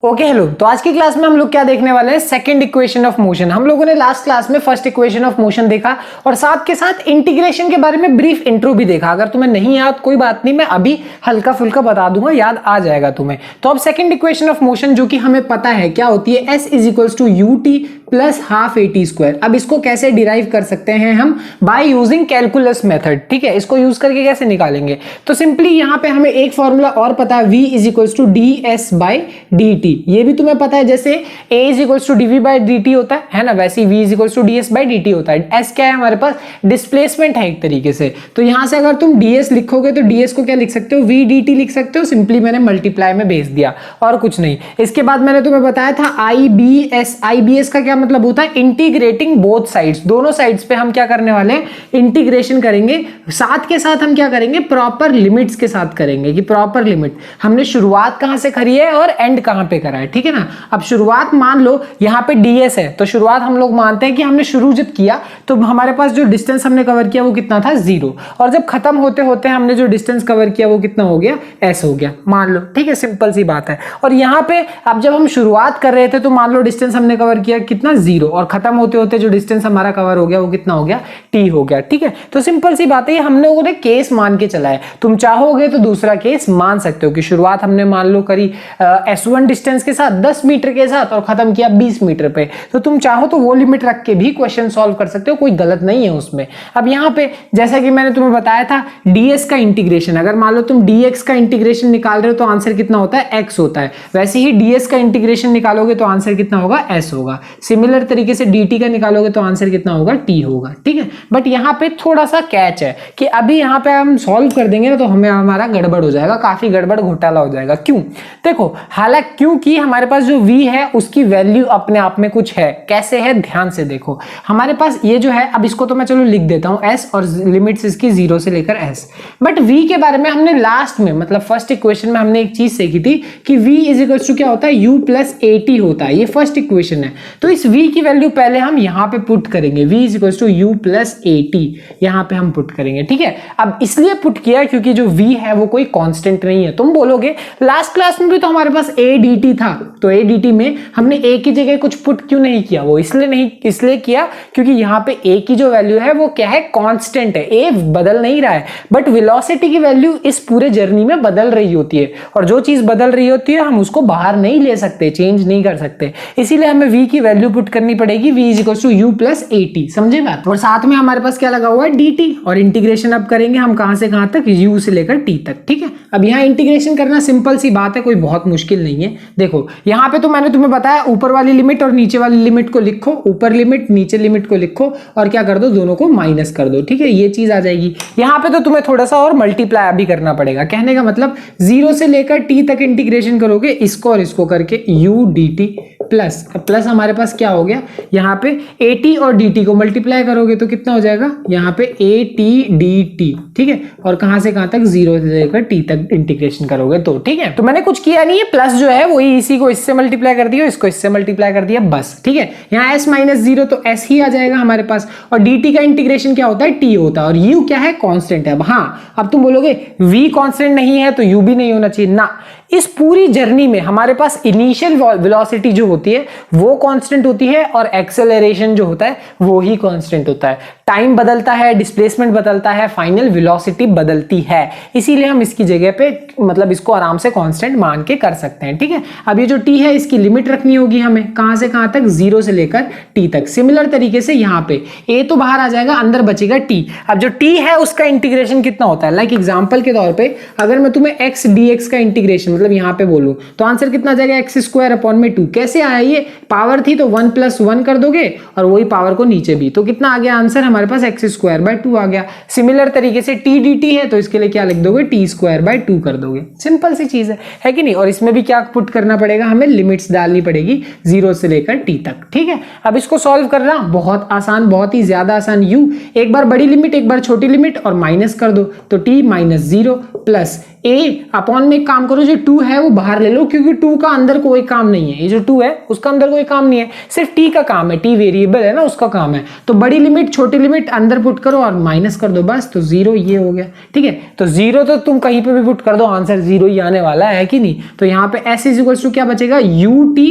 Okay hello. तो आज की क्लास में हम लोग क्या देखने वाले हैं, सेकंड इक्वेशन ऑफ मोशन। हम लोगों ने लास्ट क्लास में फर्स्ट इक्वेशन ऑफ मोशन देखा और साथ के साथ इंटीग्रेशन के बारे में ब्रीफ इंट्रो भी देखा। अगर तुम्हें नहीं याद कोई बात नहीं, मैं अभी हल्का फुल्का बता दूंगा, याद आ जाएगा तुम्हें। तो अब सेकंड इक्वेशन ऑफ मोशन जो कि हमें पता है क्या होती है, S is equals to u t plus half a t square. अब इसको कैसे डिराइव कर सकते हैं हम, बाय यूजिंग कैलकुलस मेथड। ठीक है, इसको यूज करके कैसे निकालेंगे, तो सिंपली यहां पे हमें एक फॉर्मूला और पता है, v is equals to d s by d t. ये भी तुम्हें पता है, जैसे a is equals to dv by d t होता है ना, वैसे v is equals to d s by d t होता है। s क्या है हमारे पास, डिस्प्लेसमेंट है एक तरीके से। तो यहां से अगर तुम ds लिखोगे तो ds को क्या लिख सकते हो, v dt लिख सकते हो। सिंपली मैंने मल्टीप्लाई में भेज दिया और कुछ नहीं। इसके बाद मैंने तुम्हें बताया था IBS का क्या मतलब होता है, इंटीग्रेटिंग बोथ साइड्स। दोनों साइड्स पे हम क्या करने वाले हैं, इंटीग्रेशन करेंगे। साथ के साथ हम क्या करेंगे, प्रॉपर लिमिट्स के साथ करेंगे कि प्रॉपर लिमिट हमने शुरुआत कहां से करी है और एंड कहां पे करा है। ठीक है ना। अब शुरुआत मान लो यहां पे ds है, तो शुरुआत हम लोग मानते हैं कि हमने शुरू जब किया तो हमारे पास जो डिस्टेंस हमने कवर किया वो कितना था, 0। और जब खत्म होते होते हमने जो डिस्टेंस कवर किया वो कितना हो गया, s हो गया, मान लो। ठीक है, सिंपल सी बात है। और यहां पे अब जब हम शुरुआत कर रहे थे तो मान लो डिस्टेंस हमने कवर किया कितना, 0, और खत्म होते होते जो डिस्टेंस हमारा कवर हो गया वो कितना हो गया, t हो गया। ठीक है, तो सिंपल सी बात है, ये हमने लोगों ने केस मान के चला है। तुम चाहोगे तो दूसरा केस मान सकते हो कि शुरुआत हमने मान लो करी s1 डिस्टेंस के साथ 10 मीटर के साथ और खत्म किया 20 मीटर पे, तो तुम चाहो तो वो लिमिट रख के भी क्वेश्चन सॉल्व कर सकते हो, कोई गलत नहीं है उसमें। अब यहाँ पे जैसा कि मैंने तुम्हें बताया था, ds का इंटीग्रेशन, अगर मान लो तुम dx का इंटीग्रेशन निकाल रहे हो तो आंसर कितना होता है, x होता है। वैसे ही ds का इंटीग्रेशन निकालोगे तो आंसर कितना होगा, s होगा। सिमिलर तरीके से dt का निकालोगे तो आंसर कितना होगा, t होगा। ठीक है, बट यहाँ पे थोड़ा सा कैच है कि अभी यहाँ पे हम सॉल्व कर देंगे ना तो हमें हमारा गड़बड़ हो जाएगा, काफी गड़बड़ घोटाला हो जाएगा। क्यों, देखो, हालांकि क्योंकि हमारे पास जो v है उसकी वैल्यू अपने आप में कुछ है। कैसे है, ध्यान से देखो। हमारे पास ये जो है, अब इसको तो मैं चलो लिख देता हूं s, और लिमिट्स इसकी 0 से लेकर s। बट v के बारे में हमने लास्ट में, मतलब फर्स्ट इक्वेशन में हमने एक चीज सीखी थी कि v इज इक्वल टू क्या होता है, u प्लस ए टी होता है। ये फर्स्ट इक्वेशन है। तो इस v की वैल्यू पहले हम यहां पे पुट करेंगे, v is equal to u plus a t, यहां पे हम पुट करेंगे। ठीक है, अब इसलिए पुट किया क्योंकि जो v है वो कोई कांस्टेंट नहीं है। तुम बोलोगे लास्ट क्लास में भी तो हमारे पास a dt था, तो a dt में हमने a की जगह कुछ पुट क्यों नहीं किया, वो इसलिए किया क्योंकि यहाँ पे a की जो वैल्यू है वो क्या है, कांस्टेंट है। a बदल नहीं रहा है, बट वेलोसिटी की वैल्यू इस पूरे जर्नी में बदल रही होती है, और जो चीज बदल रही होती है हम उसको बाहर नहीं ले सकते, चेंज नहीं कर सकते। इसीलिए हमें v की वैल्यू पुट करनी पड़ेगी, v is equal to u plus a t. समझे बात। और साथ में हमारे पास क्या लगा हुआ है, dt, और इंटीग्रेशन अब करेंगे हम कहां से कहां तक, u से लेकर t तक। ठीक है, अब यहाँ इंटीग्रेशन करना सिंपल सी बात है, कोई बहुत मुश्किल नहीं है। देखो यहाँ पे तो मैंने तुम्हें बताया, ऊपर वाली लिमिट और नीचे वाली लिमिट को लिखो, ऊपर लिमिट नीचे लिमिट को लिखो और क्या कर दो, दोनों को माइनस कर दो। ठीक है, ये चीज आ जाएगी। यहाँ पे तो तुम्हें थोड़ा सा और मल्टीप्लाई भी करना पड़ेगा। कहने का मतलब 0 से लेकर t तक इंटीग्रेशन करोगे, इसको और इसको करके u dt प्लस, प्लस हमारे पास क्या हो गया, यहाँ पे at और dt को मल्टीप्लाई करोगे तो कितना हो जाएगा, यहाँ पे at dt। ठीक है, और कहां से कहां तक, 0 से लेकर t तक इंटीग्रेशन करोगे तो। ठीक है, तो मैंने कुछ किया नहीं है, प्लस जो है वही इसी को इससे मल्टीप्लाई कर दिया, इसको इससे मल्टीप्लाई कर दिया, बस। ठीक है, यहाँ s माइनस 0 तो s ही आ जाएगा हमारे पास, और dt का इंटीग्रेशन क्या होता है, t होता है, और u क्या है, कांस्टेंट है। अब हाँ, अब तुम बोलोगे v कांस्टेंट नहीं है तो u भी नहीं होना चाहिए ना। इस पूरी जर्नी में हमारे पास इनिशियल वेलोसिटी जो होती है वो कांस्टेंट होती है, और एक्सेलरेशन जो होता है वो ही कांस्टेंट होता है। टाइम बदलता है, डिस्प्लेसमेंट बदलता है, फाइनल वेलोसिटी बदलती है। इसीलिए हम इसकी जगह पे मतलब इसको आराम से कांस्टेंट मान के कर सकते हैं। ठीक है, अब ये जो t है इसकी लिमिट रखनी होगी हमें, कहां से कहां तक, 0 से लेकर t तक। सिमिलर तरीके से यहाँ पे a तो बाहर आ जाएगा, अंदर बचेगा t। अब जो t है उसका इंटीग्रेशन कितना होता है, लाइक एग्जांपल के तौर पे अगर मैं तुम्हें x dx का इंटीग्रेशन मतलब यहाँ पे बोलूं तो आंसर कितना आ जाएगा, एक्स स्क्वायर अपॉन में 2। कैसे आया, ये पावर थी तो 1 प्लस 1 कर दोगे और वही पावर को नीचे भी, तो कितना आ गया आंसर हमारे पास, एक्स स्क्वायर बाय 2 आ गया। सिमिलर तरीके से t dt है तो इसके लिए क्या लिख दोगे, t स्क्वायर बाय 2 कर दोगे। सिंपल सी चीज है कि नहीं। और इसमें भी क्या पुट करना पड़ेगा, हमें लिमिट्स डालनी पड़ेगी 0 से लेकर t तक। ठीक है, अब इसको सॉल्व करना बहुत आसान, बहुत ही ज्यादा आसान। u एक बार बड़ी लिमिट एक बार छोटी लिमिट और माइनस कर दो, तो t माइनस 0 प्लस ए अपॉन में एक काम करो, जो 2 है वो बाहर ले लो, क्योंकि 2 का अंदर कोई काम नहीं है, ये जो 2 है उसका अंदर कोई काम नहीं है, सिर्फ t का काम है, t वेरिएबल है ना, उसका काम है। तो बड़ी लिमिट छोटी लिमिट अंदर पुट करो और माइनस कर दो, बस। तो 0 ये हो गया, ठीक है। तो 0 तो तुम कहीं पे भी पुट कर दो, आंसर 0 ही आने वाला है कि नहीं। तो यहाँ पे s इक्वल्स टू क्या बचेगा, ut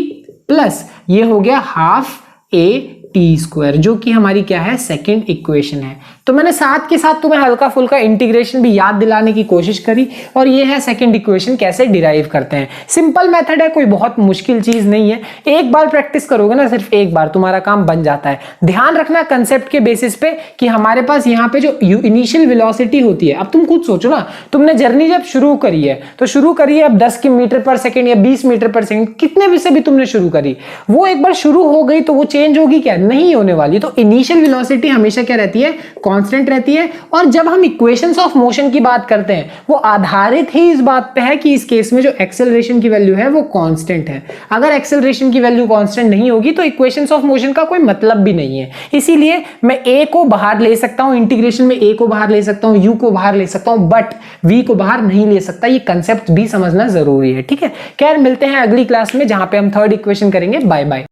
प्लस ये हो गया हाफ a टी स्क्वायर, जो कि हमारी क्या है, सेकंड इक्वेशन है। तो मैंने साथ के साथ तुम्हें हल्का फुल्का इंटीग्रेशन भी याद दिलाने की कोशिश करी, और ये है सेकंड इक्वेशन कैसे डिराइव करते हैं। सिंपल मेथड है, कोई बहुत मुश्किल चीज नहीं है, एक बार प्रैक्टिस करोगे ना, सिर्फ एक बार, तुम्हारा काम बन जाता है। ध्यान रखना कंसेप्ट के बेसिस पे कि हमारे पास यहाँ पे जो इनिशियल वेलोसिटी होती है, अब तुम खुद सोचो ना, तुमने जर्नी जब शुरू करी है, तो शुरू करी है अब 10 मीटर पर सेकेंड या 20 मीटर पर सेकेंड, कितने भी से भी तुमने शुरू करी, वो एक बार शुरू हो गई तो वो चेंज होगी क्या, नहीं होने वाली। तो इनिशियल वेलोसिटी हमेशा क्या रहती है, कांस्टेंट रहती है। और जब हम इक्वेशंस ऑफ मोशन की बात करते हैं, वो आधारित ही इस बात पे है कि इस केस में जो एक्सेलरेशन की वैल्यू है वो कांस्टेंट है। अगर एक्सेलरेशन की वैल्यू कांस्टेंट नहीं होगी तो इक्वेशंस ऑफ मोशन का कोई मतलब भी नहीं है। इसीलिए मैं a को बाहर ले सकता हूं, इंटीग्रेशन में a को बाहर ले सकता हूं, u को बाहर ले सकता हूं, बट v को बाहर नहीं ले सकता। ये कंसेप्ट भी समझना जरूरी है, ठीक है। खैर मिलते हैं अगली क्लास में, जहां पे हम थर्ड इक्वेशन करेंगे। Bye bye.